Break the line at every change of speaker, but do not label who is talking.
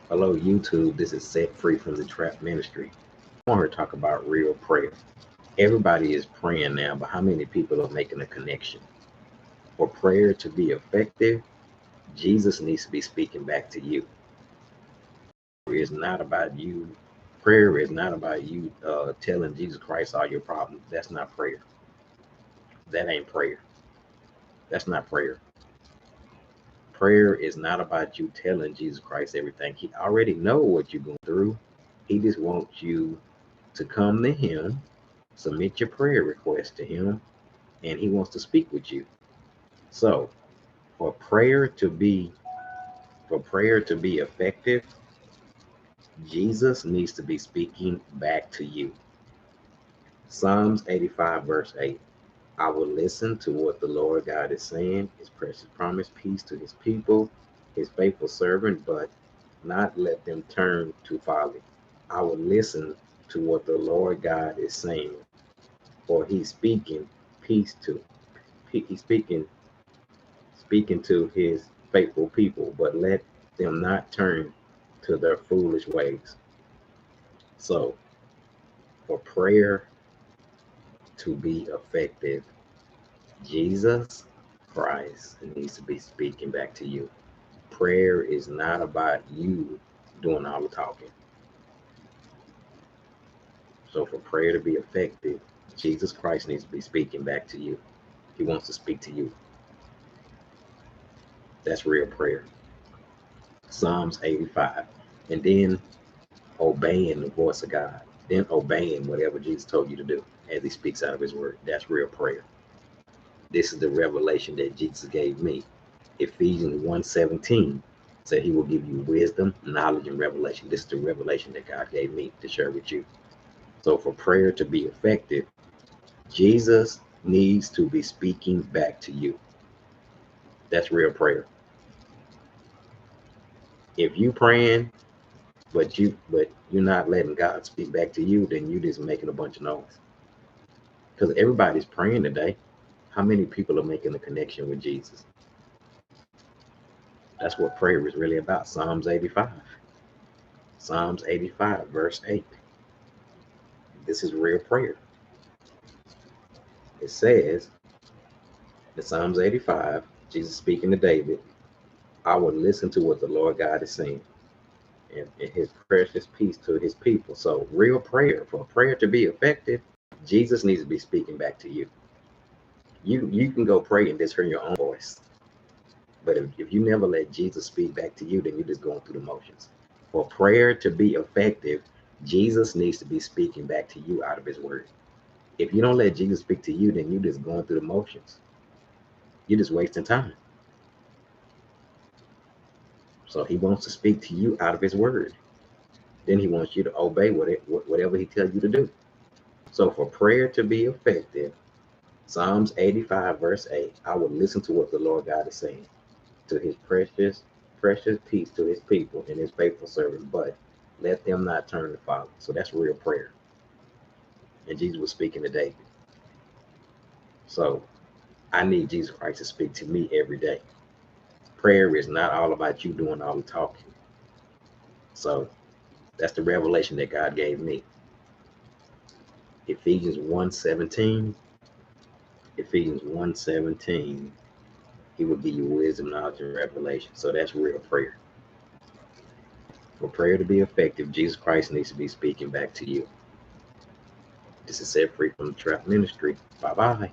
Hello, YouTube. This is Set Free from the Trap Ministry. I want her to talk about real prayer. Everybody is praying now, but how many people are making a connection? For prayer to be effective, Jesus needs to be speaking back to you. It's not about you. Prayer is not about you telling Jesus Christ all your problems. That's not prayer. That ain't prayer. That's not prayer. Prayer is not about you telling Jesus Christ everything. He already know what you're going through. He just wants you to come to him, submit your prayer request to him, and he wants to speak with you. So for prayer to be effective, Jesus needs to be speaking back to you. Psalms 85 verse 8. I will listen to what the Lord God is saying, his precious promise, peace to his people, his faithful servant, but not let them turn to folly. I will listen to what the Lord God is saying, for he's speaking peace to he's speaking to his faithful people, but let them not turn to their foolish ways. So for prayer to be effective, Jesus Christ needs to be speaking back to you. Prayer is not about you doing all the talking. So for prayer to be effective, Jesus Christ needs to be speaking back to you. He wants to speak to you. That's real prayer. Psalms 85. And then obeying the voice of God. Then obeying whatever Jesus told you to do as he speaks out of his word. That's real prayer. This is the revelation that Jesus gave me. Ephesians 1:17 said he will give you wisdom, knowledge, and revelation. This is the revelation that God gave me to share with you. So for prayer to be effective, Jesus needs to be speaking back to you. That's real prayer. If you praying, but you're not letting God speak back to you, then you just making a bunch of noise. Because everybody's praying today. How many people are making a connection with Jesus? That's what prayer is really about. Psalms 85. Psalms 85, verse 8. This is real prayer. It says in Psalms 85, Jesus speaking to David, I will listen to what the Lord God is saying, and his precious peace to his people. So real prayer, for prayer to be effective, Jesus needs to be speaking back to you. You can go pray and just hear your own voice. But if you never let Jesus speak back to you, then you're just going through the motions. For prayer to be effective, Jesus needs to be speaking back to you out of his word. If you don't let Jesus speak to you, then you're just going through the motions. You're just wasting time. So he wants to speak to you out of his word. Then he wants you to obey whatever he tells you to do. So for prayer to be effective, Psalms 85 verse 8, I will listen to what the Lord God is saying to his precious peace to his people and his faithful servants, but let them not turn to folly. So that's real prayer. And Jesus was speaking to David. So I need Jesus Christ to speak to me every day. Prayer is not all about you doing all the talking. So that's the revelation that God gave me. Ephesians 1:17. Ephesians 1:17. He will give you wisdom, knowledge, and revelation. So that's real prayer. For prayer to be effective, Jesus Christ needs to be speaking back to you. This is Set Free from the Trap Ministry. Bye-bye.